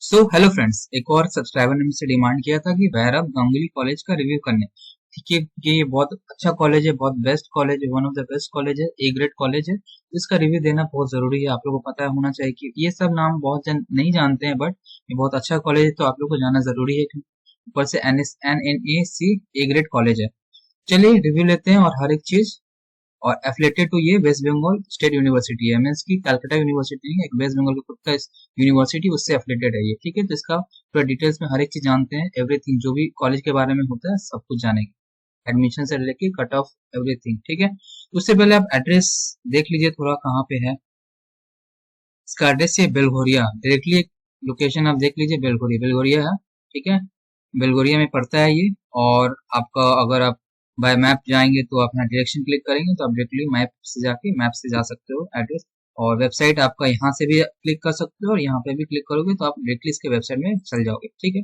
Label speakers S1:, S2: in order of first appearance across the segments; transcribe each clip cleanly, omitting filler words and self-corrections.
S1: So hello friends, एक और subscriber ने मुझसे डिमांड किया था कि वैरव गांगुली कॉलेज का रिव्यू करने। ठीक है कि ये बहुत अच्छा कॉलेज है, बहुत बेस्ट कॉलेज है, one of the best college है, ए ग्रेड कॉलेज है। इसका रिव्यू देना बहुत जरूरी है। आप लोगों को पता होना चाहिए कि ये सब नाम बहुत जन नहीं जानते हैं, बट ये बहुत अच्छा कॉलेज है तो आप लोग को जाना जरूरी है। ऊपर से NNAC ए ग्रेड कॉलेज है। चलिए रिव्यू लेते हैं और हर एक चीज। और एफिलेटेड टू ये वेस्ट बंगाल स्टेट यूनिवर्सिटी है, मीन्स की कलकत्ता यूनिवर्सिटी नहीं है, एक वेस्ट बंगाल का खुद का यूनिवर्सिटी, उससे एफिलेटेड है ये। ठीक है, तो इसका पूरा डिटेल्स में हर एक चीज जानते हैं, एवरीथिंग जो भी कॉलेज के बारे में होता है सब कुछ जानेंगे, एडमिशन से लेके कट ऑफ एवरीथिंग। ठीक है, उससे पहले आप एड्रेस देख लीजिए थोड़ा कहाँ पे है। इसका एड्रेस है बेलघोरिया, डायरेक्टली लोकेशन आप देख लीजिए, बेलघोरिया बेलघोरिया है। ठीक है, बेलगोरिया में पड़ता है ये। और आपका अगर आप बाय मैप जाएंगे तो आप यहाँ डायरेक्शन क्लिक करेंगे तो आप डायरेक्टली मैप से जा सकते हो एड्रेस। और वेबसाइट आपका यहाँ से भी क्लिक कर सकते हो, और यहाँ पे भी क्लिक करोगे तो आप डायरेक्टली इसके वेबसाइट में चल जाओगे। ठीक है,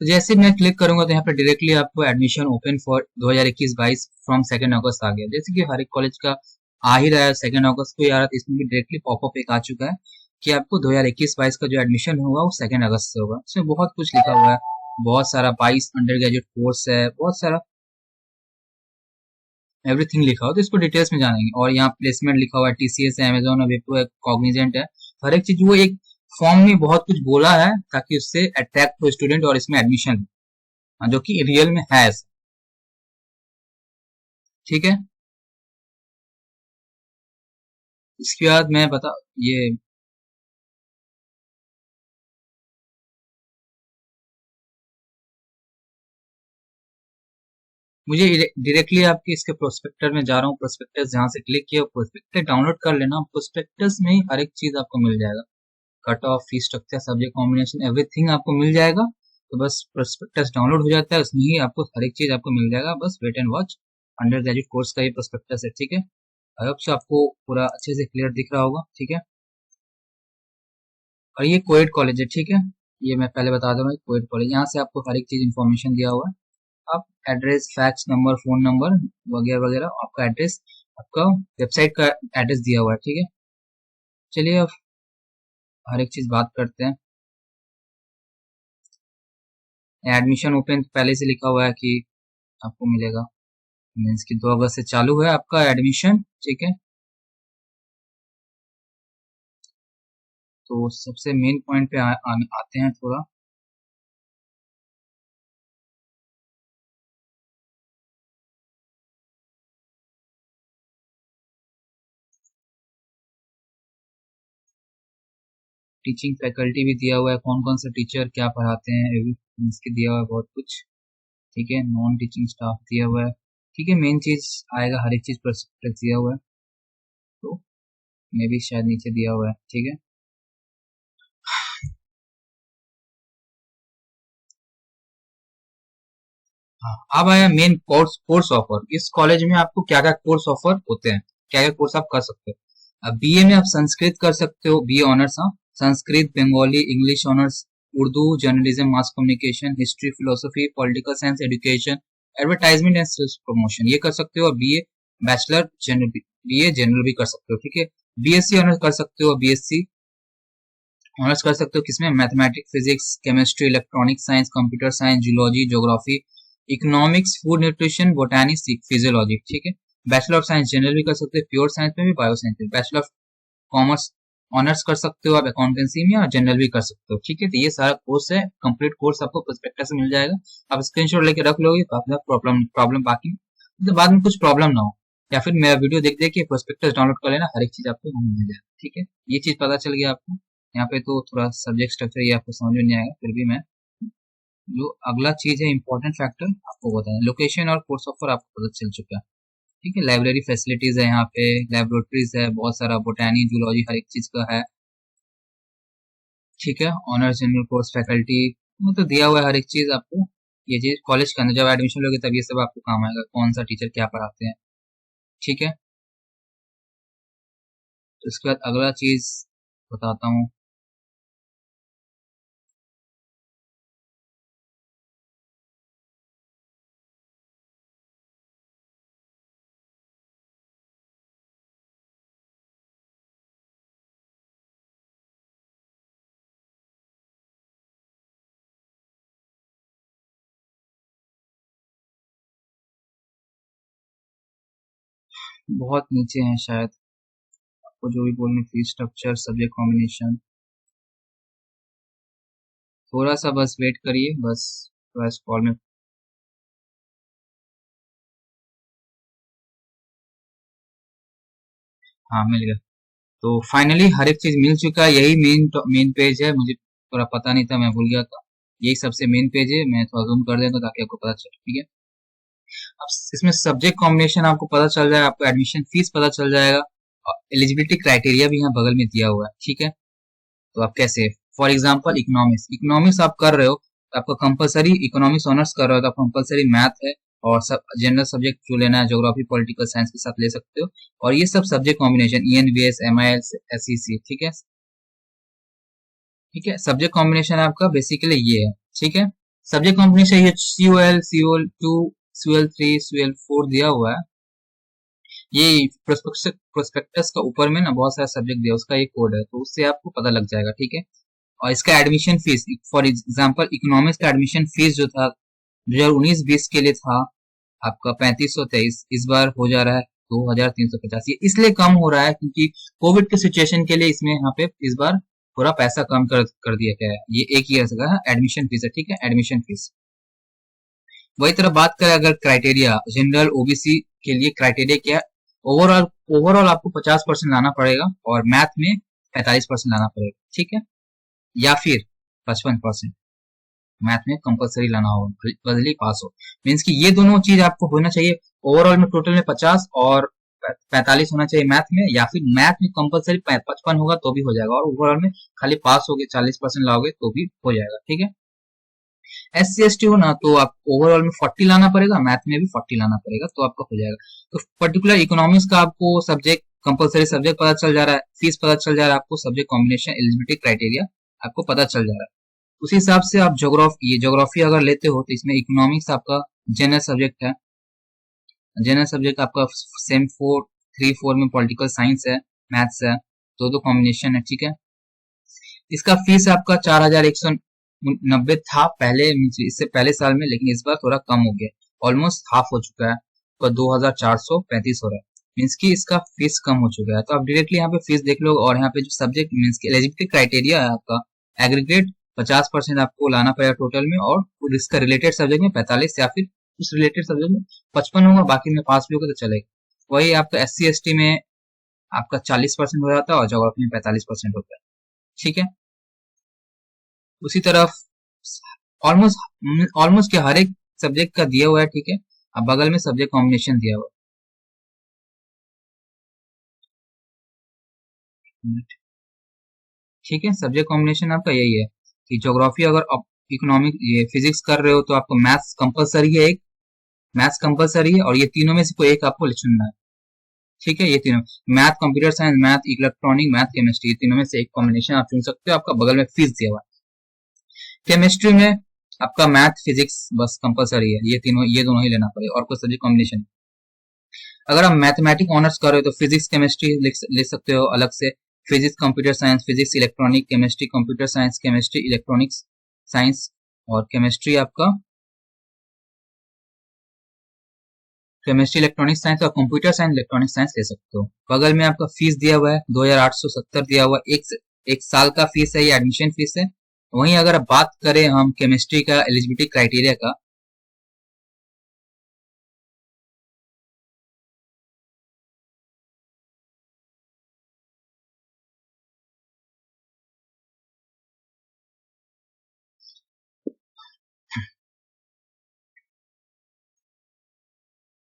S1: तो जैसे मैं क्लिक करूंगा तो यहाँ पे डायरेक्टली आपको एडमिशन ओपन फॉर 2021-22 फ्रॉम 2 अगस्त आ गया। जैसे कि हर एक कॉलेज का आ ही रहा है, 2 अगस्त को ही आ रहा था, इसमें भी डायरेक्टली पॉपअप एक आ चुका है कि आपको 2021-22 का जो एडमिशन होगा वो 2 अगस्त से होगा। इसमें बहुत कुछ लिखा हुआ है, बहुत सारा 22 अंडर ग्रेजुएट कोर्स है, बहुत सारा एवरीथिंग लिखा हुआ, तो इसको डिटेल्स में जानेंगे। और यहाँ प्लेसमेंट लिखा हुआ है, TCS है, अमेजोन है, विप्रो है, कॉग्निजेंट है। हर एक चीज वो एक फॉर्म में बहुत कुछ बोला है ताकि उससे अट्रैक्ट हो स्टूडेंट और इसमें एडमिशन, जो कि रियल में है ऐसा। ठीक है, इसके बाद मैं बता ये मुझे डायरेक्टली आपके इसके प्रोस्पेक्टर में जा रहा हूँ। प्रोस्पेक्टस जहाँ से क्लिक किया प्रोस्पेक्टस डाउनलोड कर लेना। प्रोस्पेक्टस में ही हर एक चीज आपको मिल जाएगा, cut off, fee structure, subject combination, everything आपको मिल जाएगा। तो बस प्रोस्पेक्टस डाउनलोड हो जाता है, उसमें ही आपको हर एक चीज आपको मिल जाएगा। बस wait and watch. Under graduate course का ये प्रोस्पेक्टस है। ठीक है, आई होप सो आपको पूरा अच्छे से क्लियर दिख रहा होगा। ठीक है, और ये कोएड कॉलेज है। ठीक है, ये मैं पहले बता दूंगा, कोएड कॉलेज, यहाँ से आपको हर एक चीज इन्फॉर्मेशन दिया हुआ है। आप address, fax number, phone number वगैरह वगैरह, आपका एड्रेस, आपका वेबसाइट का एड्रेस दिया हुआ है। ठीक है, चलिए अब हर एक चीज बात करते हैं। एडमिशन ओपन पहले से लिखा हुआ है कि आपको मिलेगा, मीन्स कि 2 अगस्त से चालू है आपका एडमिशन। ठीक है, तो सबसे मेन पॉइंट पे आते हैं थोड़ा। टीचिंग फैकल्टी भी दिया हुआ है, कौन कौन सा टीचर क्या पढ़ाते हैं, इसके दिया हुआ है बहुत कुछ। ठीक है, नॉन टीचिंग स्टाफ दिया हुआ है। ठीक है, मेन चीज आएगा, हर एक चीज पर दिया हुआ है, तो मे भी शायद नीचे दिया हुआ है। ठीक है, हाँ, अब आया मेन कोर्स कोर्स ऑफर। इस कॉलेज में आपको क्या क्या कोर्स ऑफर होते हैं, क्या क्या कोर्स आप कर सकते हो। अब BA में आप संस्कृत कर सकते हो, BA ऑनर्स। हाँ, Sanskrit, Bengali, English honours, Urdu, journalism, mass communication, history, philosophy, political science, education, advertisement and sales promotion, ये कर सकते हो। और BA bachelor general, BA general भी कर सकते हो। ठीक है, BSc ऑनर्स कर सकते हो, BSc ऑनर्स कर सकते हो किसमें, mathematics, physics, chemistry, electronic science, computer science, zoology, geography, economics, food nutrition, बोटानी, physiology. ठीक है, बैचलर ऑफ साइंस जनरल भी कर सकते हो, प्योर साइंस में भी, बायो साइंस में। बैचलर ऑफ कॉमर्स ऑनर्स कर सकते हो आप अकाउंटेंसी में, और जनरल भी कर सकते हो। ठीक है, तो ये सारा कोर्स है, कंप्लीट कोर्स आपको प्रोस्पेक्टस से मिल जाएगा। आप स्क्रीनशॉट लेके रख लोगे तो आपका प्रॉब्लम प्रॉब्लम बाकी तो बाद में कुछ प्रॉब्लम ना हो, या फिर मेरा वीडियो देख देख के प्रोस्पेक्टस डाउनलोड कर लेना, हर एक चीज आपको वहाँ मिल जाएगा। ठीक है, ये चीज पता चल गया आपको। यहाँ पे तो थोड़ा सब्जेक्ट स्ट्रक्चर ये आपको समझ में नहीं आएगा, फिर भी मैं जो अगला चीज है, इंपॉर्टेंट फैक्टर आपको बताएं। लोकेशन और कोर्स ऑफर आपको पता चल चुका है। ठीक है, लाइब्रेरी फैसिलिटीज है, यहाँ पे लेबोरेटरीज है, बहुत सारा बोटानी, जूलॉजी, हर एक चीज का है। ठीक है, ऑनर्स, जनरल कोर्स, फैकल्टी, वो तो दिया हुआ है हर एक चीज आपको। ये चीज कॉलेज के अंदर जब एडमिशन लोगे तब ये सब आपको काम आएगा, कौन सा टीचर क्या पढ़ाते हैं। ठीक है, तो इसके बाद अगला चीज बताता हूँ। बहुत नीचे हैं शायद, आपको जो भी बोलने, फीस स्ट्रक्चर, सब्जेक्ट कॉम्बिनेशन, थोड़ा सा बस वेट करिए, बस थोड़ा इस कॉल में। हाँ, मिल गया। तो फाइनली हर एक चीज मिल चुका है, यही मेन मेन पेज है, मुझे थोड़ा पता नहीं था, मैं भूल गया था। यही सबसे मेन पेज है, मैं थोड़ा जूम कर देता हूँ ताकि आपको पता चले, ठीक है। अब इसमें सब्जेक्ट कॉम्बिनेशन आपको पता चल जाएगा, आपको एडमिशन फीस पता चल जाएगा, और एलिजिबिलिटी क्राइटेरिया भी यहाँ बगल में दिया हुआ है, ठीक है। तो आप कैसे, फॉर एग्जाम्पल इकोनॉमिक्स, इकोनॉमिक्स आप कर रहे हो तो आपका कंपलसरी, इकोनॉमिक्स ऑनर्स कर रहे हो तो कंपलसरी मैथ है, और सब जनरल सब्जेक्ट जो लेना है, ज्योग्राफी पॉलिटिकल साइंस के साथ ले सकते हो। और ये सब subject combination ENVS MIL SEC, ठीक है। ठीक है, सब्जेक्ट कॉम्बिनेशन आपका बेसिकली ये है, ठीक है। सब्जेक्ट कॉम्बिनेशन ये COL, COL2, COL3, COL4 दिया हुआ है। ये प्रोस्पेक्टस का ऊपर में ना बहुत सारा सब्जेक्ट दिया, उसका एक कोड है, तो उससे आपको पता लग जाएगा, ठीक है। और इसका admission fees, for example economics का एडमिशन फीस जो था 2019-20 के लिए था आपका 3523, इस बार हो जा रहा है 2350। ये इसलिए कम हो रहा है क्योंकि कोविड के सिचुएशन के लिए इसमें यहाँ पे इस बार थोड़ा पैसा कम कर दिया गया है। ये एक ईयर का एडमिशन फीस है, ठीक है, एडमिशन फीस। वही तरह बात करें अगर क्राइटेरिया, जनरल OBC के लिए क्राइटेरिया क्या है, ओवरऑल ओवरऑल आपको 50% लाना पड़ेगा, और मैथ में 45% लाना पड़ेगा, ठीक है, या फिर 55% मैथ में कंपलसरी लाना होगा, बदली पास हो। मीन्स कि ये दोनों चीज आपको होना चाहिए, ओवरऑल में टोटल में 50 और 45 होना चाहिए मैथ में, या फिर मैथ में कंपलसरी 55 होगा तो भी हो जाएगा, और ओवरऑल में खाली पास हो गए 40% लाओगे तो भी हो जाएगा, ठीक है। SC ST हो ना तो आप ओवरऑल में 40 लाना पड़ेगा, मैथ में भी 40 लाना पड़ेगा, तो आपका हो जाएगा। तो पर्टिकुलर इकोनॉमिक्स का आपको सब्जेक्ट, कंपलसरी सब्जेक्ट पता चल जा रहा है, फीस पता चल जा रहा है, आपको सब्जेक्ट कॉम्बिनेशन, एलिजिबिलिटी क्राइटेरिया आपको पता चल जा रहा है। उसी हिसाब से आप ज्योग्राफी अगर लेते हो तो इसमें इकोनॉमिक्स आपका जनरल सब्जेक्ट है, जनरल सब्जेक्ट आपका सेम 3 4 में पॉलिटिकल साइंस है, मैथ्स है, दो दो कॉम्बिनेशन है, ठीक है। इसका फीस आपका 4190 था पहले, इससे पहले साल में, लेकिन इस बार थोड़ा कम हो गया, ऑलमोस्ट हाफ हो चुका है, तो 2435 हो रहा है। मीन्स की इसका फीस कम हो चुका है, तो आप डायरेक्टली यहाँ पे फीस देख लो, और यहाँ पे जो सब्जेक्ट मीन्स की एलिजिबिलिटी क्राइटेरिया है आपका एग्रीगेट 50% आपको लाना पड़ेगा टोटल में, और इसका रिलेटेड सब्जेक्ट में 45, या फिर उस रिलेटेड सब्जेक्ट में 55 होगा, बाकी में पास भी होगा तो चलेगा। वही आपका SC ST में आपका 40% हो जाता है, और ज्योग्राफी में 45% होता है, ठीक है। उसी तरफ ऑलमोस्ट ऑलमोस्ट क्या हर एक सब्जेक्ट का दिया हुआ है, ठीक है। अब बगल में सब्जेक्ट कॉम्बिनेशन दिया हुआ है, ठीक है। सब्जेक्ट कॉम्बिनेशन आपका यही है कि ज्योग्राफी अगर आप इकोनॉमिक ये फिजिक्स कर रहे हो तो आपको मैथ्स कंपलसरी है, एक मैथ्स कंपलसरी है, और ये तीनों में से कोई एक आपको चुनना है, ठीक है। ये तीनों, math, computer science, math electronic, math chemistry, ये तीनों में से एक कॉम्बिनेशन आप चुन सकते हो, आपका बगल में फीस दिया हुआ है। केमिस्ट्री में आपका मैथ फिजिक्स बस कंपलसरी है, ये तीनों, ये दोनों ही लेना पड़ेगा, और कोई सब्जेक्ट कॉम्बिनेशन। अगर आप मैथमेटिक ऑनर्स कर रहे हो तो फिजिक्स केमिस्ट्री लिख सकते हो अलग से, physics computer science, physics electronic, chemistry computer science, chemistry electronics science, और केमिस्ट्री आपका केमिस्ट्री इलेक्ट्रॉनिक साइंस, और कंप्यूटर साइंस इलेक्ट्रॉनिक साइंस ले सकते हो। बगल में आपका फीस दिया हुआ है 2870 दिया हुआ है, एक साल का फीस है, ये एडमिशन फीस है। वहीं अगर बात करें हम केमिस्ट्री का एलिजिबिलिटी क्राइटेरिया का,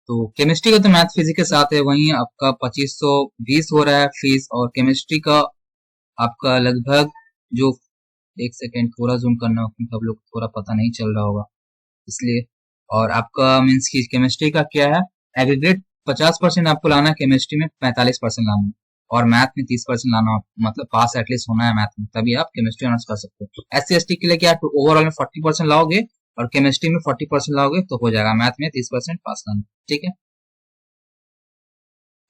S1: तो केमिस्ट्री का तो मैथ फिजिक्स के साथ है, वहीं आपका 2520 हो रहा है फीस, और केमिस्ट्री का आपका लगभग जो, एक सेकेंड थोड़ा जूम करना होगा क्योंकि आप लोग थोड़ा पता नहीं चल रहा होगा इसलिए। और आपका मीन्स की केमिस्ट्री का क्या है, एग्रीगेट 50% आपको लाना है, केमिस्ट्री में 45% लाना है, और मैथ में 30% लाना है, मतलब पास एटलीस्ट होना है मैथ में, तभी आप केमिस्ट्री ऑनर्स कर सकते हो। SC ST के लिए क्या, ओवरऑल में 40% लाओगे, और केमिस्ट्री में 40% लाओगे तो हो जाएगा, मैथ में 30% पास लाना, ठीक है।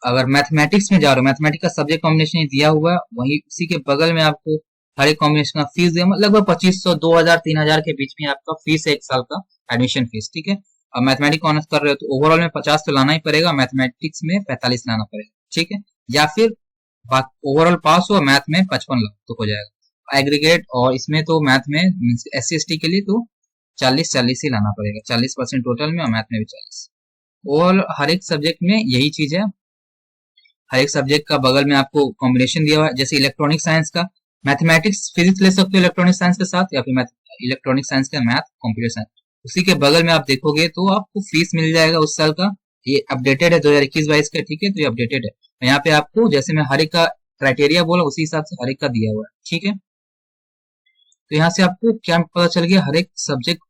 S1: अगर मैथमेटिक्स में जा रहे हो, मैथमेटिक्स का सब्जेक्ट कॉम्बिनेशन दिया हुआ है, वही उसी के बगल में आपको हर एक कॉम्बिनेशन का फीस दिया, लगभग 2500 2000 3000 के बीच में आपका फीस है, एक साल का एडमिशन फीस, ठीक है। अब मैथमेटिक्स ऑनर्स कर रहे हो तो ओवरऑल में 50 तो लाना ही पड़ेगा, मैथमेटिक्स में 45 लाना पड़ेगा, ठीक है। या फिर ओवरऑल पास हो मैथ में 55 लाख तो हो जाएगा एग्रीगेट। और इसमें तो मैथ में SC ST के लिए तो 40-40 ही लाना पड़ेगा, 40% टोटल में और मैथ में भी 40। ओवरऑल हर एक सब्जेक्ट में यही चीज है। हर एक सब्जेक्ट का बगल में आपको कॉम्बिनेशन दिया हुआ है, जैसे इलेक्ट्रॉनिक साइंस का मैथमेटिक्स फिजिक्स ले सकते हो इलेक्ट्रॉनिक साइंस के साथ, या फिर इलेक्ट्रॉनिक साइंस का मैथ कंप्यूटर साइंस। उसी के बगल में आप देखोगे तो आपको फीस मिल जाएगा उस साल का, ये अपडेटेड है 2021-22 का, ठीक है। तो ये अपडेटेड है, यहाँ पे आपको जैसे मैं हर एक का क्राइटेरिया बोला उसी हिसाब से हर एक का दिया हुआ है, ठीक है। तो यहाँ से आपको क्या पता चल गया, हर एक सब्जेक्ट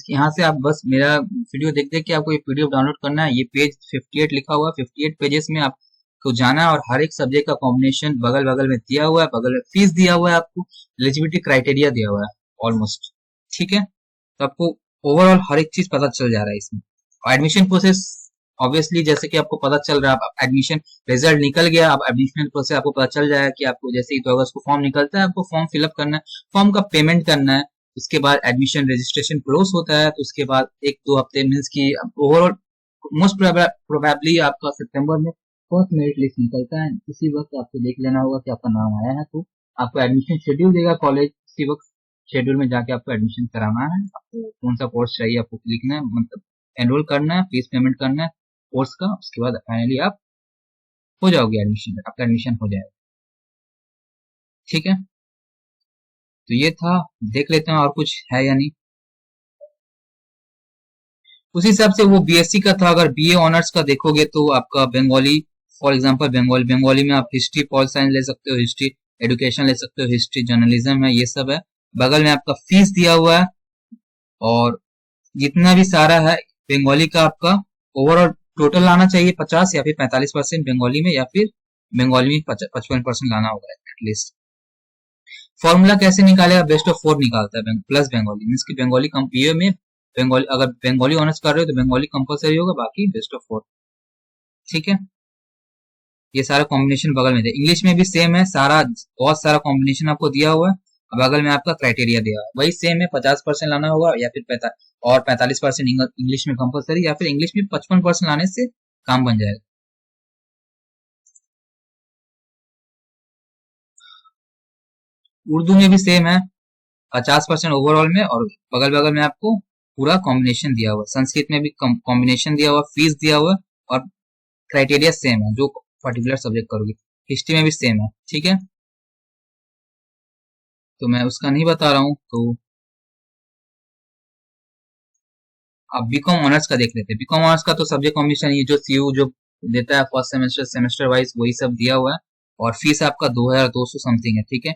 S1: यहाँ से आप बस मेरा वीडियो देख देख के आपको ये पीडीएफ डाउनलोड करना है। ये पेज 58 लिखा हुआ है, 58 पेजेस में आपको जाना है और हर एक सब्जेक्ट का कॉम्बिनेशन बगल बगल में दिया हुआ है, बगल में फीस दिया हुआ है, आपको एलिजिबिलिटी क्राइटेरिया दिया हुआ है ऑलमोस्ट, ठीक है। तो आपको ओवरऑल हर एक चीज पता चल जा रहा है इसमें। और एडमिशन प्रोसेस ऑब्वियसली जैसे कि आपको पता चल रहा है, आप एडमिशन रिजल्ट निकल गया, अब एडमिशन प्रोसेस आपको पता चल जाएगा कि आपको जैसे ही 2 अगस्त को फॉर्म निकलता है आपको फॉर्म फिलअप करना है, फॉर्म का पेमेंट करना है। उसके बाद एडमिशन रजिस्ट्रेशन क्लोज होता है, तो उसके बाद 1-2 हफ्ते मीन्स की ओवरऑल मोस्ट प्रोबेबली आपका सितंबर में फर्स्ट मेरिट लिस्ट निकलता है। उसी वक्त आपको देख लेना होगा कि आपका नाम आया है, तो आपको एडमिशन शेड्यूल देगा कॉलेज, उसी वक्त शेड्यूल में जाके आपको एडमिशन कराना है। आपको कौन सा कोर्स चाहिए आपको लिखना है, मतलब एनरोल करना है, फीस पेमेंट करना है कोर्स का, उसके बाद फाइनली आप हो जाओगे एडमिशन, आपका एडमिशन हो जाएगा, ठीक है। तो ये था, देख लेते हैं और कुछ है या नहीं। उस हिसाब से वो बीएससी का था। अगर बीए ऑनर्स का देखोगे तो आपका बंगाली, फॉर एग्जांपल बंगाली में आप हिस्ट्री पॉल साइंस ले सकते हो, हिस्ट्री एडुकेशन ले सकते हो, हिस्ट्री जर्नलिज्म है, ये सब है। बगल में आपका फीस दिया हुआ है और जितना भी सारा है बंगाली का आपका ओवरऑल टोटल लाना चाहिए 50 या फिर 45% बंगाली में, या फिर बंगाली में 55% लाना होगा एटलीस्ट। फॉर्मूला कैसे निकालेगा, बेस्ट ऑफ 4 निकालता है प्लस बंगाली, मीन्स की बंगाली बीए में बंगाली, अगर बंगाली ऑनर्स कर रहे हो तो बंगाली कंपलसरी होगा, बाकी बेस्ट ऑफ 4, ठीक है। ये सारा कॉम्बिनेशन बगल में दे। इंग्लिश में भी सेम है, सारा बहुत सारा कॉम्बिनेशन आपको दिया हुआ है, बगल में आपका क्राइटेरिया दिया हुआ है, वही सेम है, 50% लाना होगा या फिर 45% इंग्लिश में कंपलसरी, या फिर इंग्लिश में 55% लाने से काम बन जाएगा। उर्दू में भी सेम है, 50% ओवरऑल में, और बगल बगल में आपको पूरा कॉम्बिनेशन दिया हुआ है। संस्कृत में भी कॉम्बिनेशन दिया हुआ, फीस दिया हुआ, और क्राइटेरिया सेम है जो पर्टिकुलर सब्जेक्ट करोगे। हिस्ट्री में भी सेम है, ठीक है। तो मैं उसका नहीं बता रहा हूँ, तो अब बीकॉम ऑनर्स का देख लेते हैं। बीकॉम ऑनर्स का तो सब्जेक्ट कॉम्बिनेशन ये जो सीयू जो देता है फर्स्ट सेमेस्टर वाइज वही सब दिया हुआ है, और फीस आपका 2200 समथिंग है, ठीक है।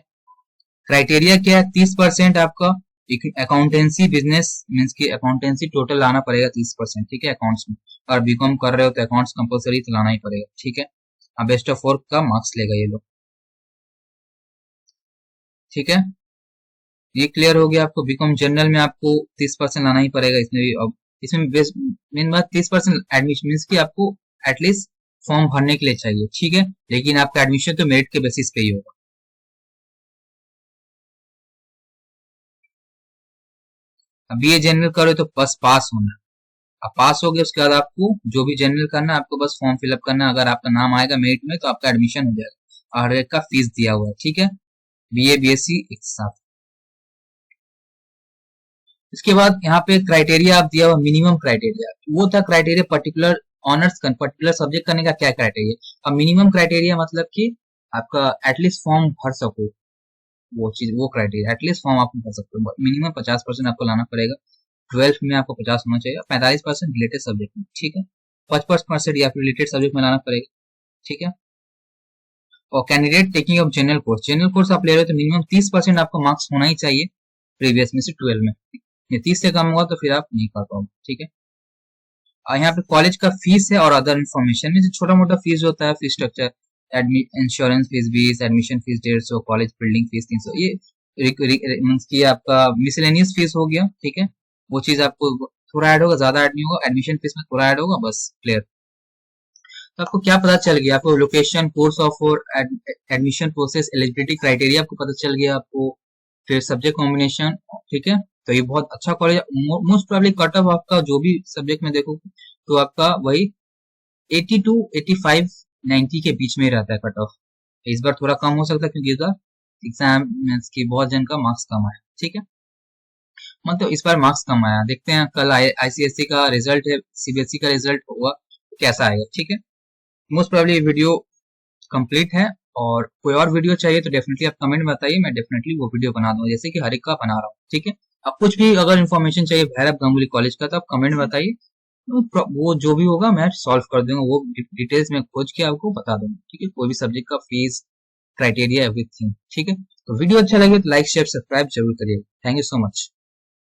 S1: क्राइटेरिया क्या है, 30% आपका अकाउंटेंसी बिजनेस मीन्स की अकाउंटेंसी टोटल लाना पड़ेगा 30%, ठीक है, अकाउंट्स में। और बीकॉम कर रहे हो तो अकाउंट्स कंपलसरी तो लाना ही पड़ेगा, ठीक है। अब बेस्ट ऑफ 4 का मार्क्स लेगा ये लोग, ठीक है। ये क्लियर हो गया आपको। बीकॉम जनरल में आपको 30% लाना ही पड़ेगा, इसमें भी। अब इसमें मेन बात 30% एडमिशन मीन्स की आपको एटलीस्ट फॉर्म भरने के लिए चाहिए, ठीक है। लेकिन आपका एडमिशन तो मेरिट के बेसिस पे ही होगा। अब ये जनरल करो तो बस पास होना है। अब पास हो गए उसके बाद आपको जो भी जनरल करना है आपको बस फॉर्म फिलअप करना है। अगर आपका नाम आएगा मेरिट में तो आपका एडमिशन हो जाएगा, और एक का फीस दिया हुआ है, ठीक है। बीए बीएससी एक साथ। इसके बाद यहाँ पे क्राइटेरिया आप दिया हुआ, मिनिमम क्राइटेरिया वो था, criteria particular honours particular subject करने का क्या क्राइटेरिया। अब मिनिमम क्राइटेरिया मतलब कि आपका एटलीस्ट फॉर्म भर सको, वो चीज वो क्राइटेरिया एटलीस्ट फॉर्म आप भर सकते हो। मिनिमम 50% आपको लाना पड़ेगा, 12th में आपको 50 होना चाहिए, 45% रिलेटेड सब्जेक्ट में, ठीक है। 55% या फिर रिलेटेड सब्जेक्ट में लाना पड़ेगा, ठीक है। और candidate taking of general course आप ले रहे हो तो मिनिमम 30% आपको मार्क्स होना ही चाहिए प्रीवियस में से 12 में। ये 30 से कम हुआ तो फिर आप नहीं कर पाओगे, ठीक है। और यहाँ पे कॉलेज का फीस है और अदर इन्फॉर्मेशन में छोटा मोटा फीस होता है, fees structure, insurance fees 20, admission fees 150, college building fees 300, ये मीन्स की आपका मिसलेनियस फीस हो गया, ठीक है। वो चीज आपको थोड़ा ऐड होगा, ज्यादा ऐड नहीं होगा, एडमिशन फीस में थोड़ा ऐड होगा, बस क्लियर। तो आपको क्या पता चल गया, आपको लोकेशन, कोर्स ऑफ और एडमिशन प्रोसेस, एलिजिबिलिटी क्राइटेरिया आपको पता चल गया आपको, फिर सब्जेक्ट कॉम्बिनेशन, ठीक है। तो ये बहुत अच्छा कॉलेज है। मोस्ट प्रोबेबली कट ऑफ आपका जो भी सब्जेक्ट में देखो तो आपका वही 80 टू 85 90 के बीच में ही रहता है कट ऑफ। इस बार थोड़ा कम हो सकता है क्योंकि इस बार एग्जाम की बहुत जन का मार्क्स कम आया, ठीक है। मतलब इस बार मार्क्स कम आया, देखते हैं कल आईसीएसई का रिजल्ट है, सीबीएसई का रिजल्ट होगा कैसा आएगा, ठीक है। मोस्ट प्रोबेबली वीडियो कंप्लीट है, और कोई और वीडियो चाहिए तो डेफिनेटली आप कमेंट में बताइए, मैं डेफिनेटली वो वीडियो बना दूंगा जैसे कि हर एक का बना रहा हूँ, ठीक है। अब कुछ भी अगर इन्फॉर्मेशन चाहिए भैरव गांगुली कॉलेज का तो आप कमेंट में बताइए, वो जो भी होगा मैं सॉल्व कर दूंगा, वो डिटेल्स में खोज के आपको बता दूंगा, ठीक है। कोई भी सब्जेक्ट का फीस, क्राइटेरिया, एवरीथिंग, ठीक है। तो वीडियो अच्छा लगे तो लाइक शेयर सब्सक्राइब जरूर करिए। Thank you so much.